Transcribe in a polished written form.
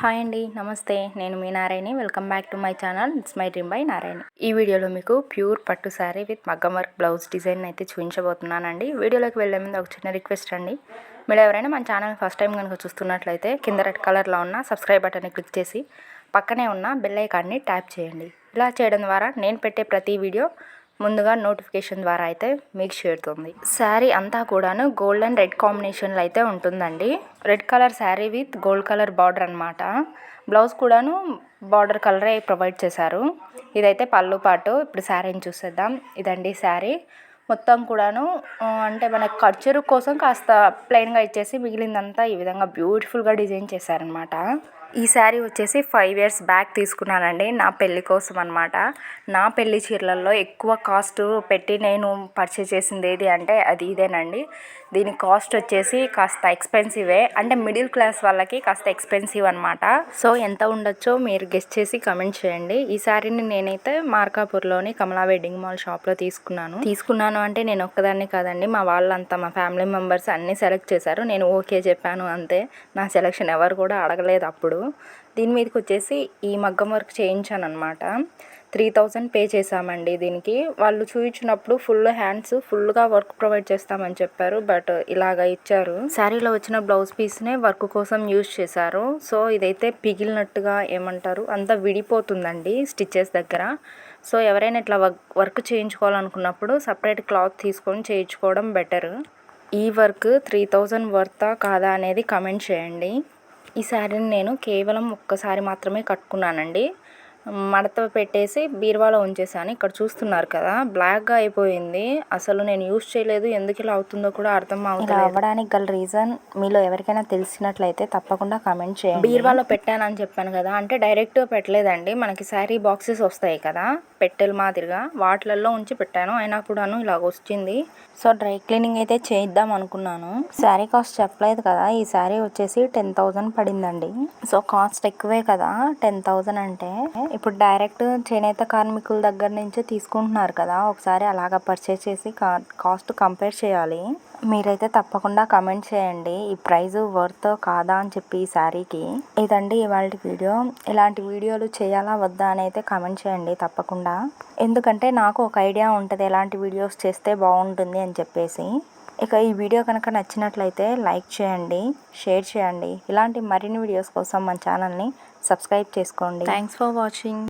Hi అండి, నమస్తే. నేను మీ Narayani. Welcome back to my channel. It's my dream by Narayani. ఈ వీడియోలో మీకు ప్యూర్ పట్టు శారీ విత్ మగ్గం వర్క్ బ్లౌజ్ డిజైన్ అయితే చూపించబోతున్నానండి. వీడియోలోకి వెళ్ళే ముందు ఒక చిన్న రిక్వెస్ట్ అండి. మీరు ఎవరైనా మన ఛానల్ ఫస్ట్ టైం కనుక చూస్తున్నట్లయితే కింద రెడ్ కలర్లో ఉన్న సబ్స్క్రైబ్ బటన్ని క్లిక్ చేసి పక్కనే ఉన్న బెల్ ఐకాన్ని ట్యాప్ చేయండి. ఇలా చేయడం ద్వారా నేను పెట్టే ప్రతి వీడియో ముందుగా నోటిఫికేషన్ ద్వారా అయితే మీకు చేరుతుంది. శారీ అంతా కూడాను గోల్డ్ అండ్ రెడ్ కాంబినేషన్లో అయితే ఉంటుందండి. Red colour sari with gold colour border అనమాట. బ్లౌజ్ కూడాను బార్డర్ కలరే ప్రొవైడ్ చేశారు. ఇదైతే పళ్ళు పాటు. ఇప్పుడు శారీని చూసేద్దాం. ఇదండి శారీ మొత్తం కూడాను. అంటే మన ఖర్చు కోసం కాస్త ప్లెయిన్గా ఇచ్చేసి మిగిలిందంతా ఈ విధంగా బ్యూటిఫుల్గా డిజైన్ చేశారనమాట. ఈ శారీ వచ్చేసి 5 years బ్యాక్ తీసుకున్నానండి, నా పెళ్ళి కోసం అనమాట. నా పెళ్లి చీరలలో ఎక్కువ కాస్ట్ పెట్టి నేను పర్చేస్ చేసింది ఏది అంటే అది ఇదేనండి. దీని కాస్ట్ వచ్చేసి కాస్త ఎక్స్పెన్సివే, అంటే మిడిల్ క్లాస్ వాళ్ళకి కాస్త ఎక్స్పెన్సివ్ అనమాట. సో ఎంత ఉండొచ్చో మీరు గెస్ట్ చేసి కమెంట్ చేయండి. ఈ శారీని నేనైతే మార్కాపూర్లోని కమలా వెడ్డింగ్ మాల్ షాప్లో తీసుకున్నాను అంటే నేను ఒక్కదాన్ని కాదండి, మా వాళ్ళంతా మా ఫ్యామిలీ మెంబర్స్ అన్నీ సెలెక్ట్ చేశారు. నేను ఓకే చెప్పాను అంతే. నా సెలెక్షన్ ఎవరు కూడా అడగలేదు అప్పుడు. దీని మీదకి వచ్చేసి ఈ మగ్గం వర్క్ చేయించాను అనమాట. 3000 పే చేసామండి దీనికి. వాళ్ళు చూపించినప్పుడు హ్యాండ్స్ ఫుల్గా వర్క్ ప్రొవైడ్ చేస్తామని చెప్పారు, బట్ ఇలాగ ఇచ్చారు. శారీలో వచ్చిన బ్లౌజ్ పీస్నే వర్క్ కోసం యూజ్ చేశారు. సో ఇదైతే పిగిలినట్టుగా ఏమంటారు అంతా విడిపోతుందండి స్టిచ్చెస్ దగ్గర. సో ఎవరైనా ఇట్లా వర్క్ చేయించుకోవాలనుకున్నప్పుడు సపరేట్ క్లాత్ తీసుకొని చేయించుకోవడం బెటర్. ఈ వర్క్ 3000 వర్తా కాదా అనేది కమెంట్ చేయండి. ఈ శారీని నేను కేవలం ఒక్కసారి మాత్రమే కట్టుకున్నానండి. మడత పెట్టేసి బీరువాలో ఉంచేసాను. ఇక్కడ చూస్తున్నారు కదా, బ్లాక్గా అయిపోయింది. అసలు నేను యూజ్ చేయలేదు, ఎందుకు ఇలా అవుతుందో కూడా అర్థం అవుతుంది. ఇలా అవ్వడానికి గల రీజన్ మీలో ఎవరికైనా తెలిసినట్లయితే తప్పకుండా కమెంట్ చేయండి. బీరువాలో పెట్టానని చెప్పాను కదా, అంటే డైరెక్ట్గా పెట్టలేదండి. మనకి శారీ బాక్సెస్ వస్తాయి కదా పెట్టెల మాదిరిగా, వాటిలలో ఉంచి పెట్టాను. అయినా కూడాను ఇలాగ వచ్చింది. సో డ్రై క్లీనింగ్ అయితే చేద్దాం అనుకున్నాను. శారీ కాస్ట్ చెప్పలేదు కదా. ఈ శారీ వచ్చేసి 10,000 పడిందండి. సో కాస్ట్ ఎక్కువే కదా 10,000 అంటే. ఇప్పుడు డైరెక్ట్ చేనేత కార్మికుల దగ్గర నుంచే తీసుకుంటున్నారు కదా, ఒకసారి అలాగా పర్చేస్ చేసి కాస్ట్ కంపేర్ చేయాలి. మీరైతే తప్పకుండా కమెంట్ చేయండి ఈ ప్రైస్ వర్త్ కాదా అని చెప్పి ఈ శారీకి. ఇదండి ఇవాళ వీడియో. ఇలాంటి వీడియోలు చేయాలా వద్దా అని అయితే కమెంట్ చేయండి తప్పకుండా. ఎందుకంటే నాకు ఒక ఐడియా ఉంటుంది ఎలాంటి వీడియోస్ చేస్తే బాగుంటుంది అని చెప్పేసి. ఇక ఈ వీడియో కనుక నచ్చినట్లయితే లైక్ చేయండి, షేర్ చేయండి. ఇలాంటి మరిన్ని వీడియోస్ కోసం మన ఛానల్ని సబ్స్క్రైబ్ చేసుకోండి. Thanks for watching.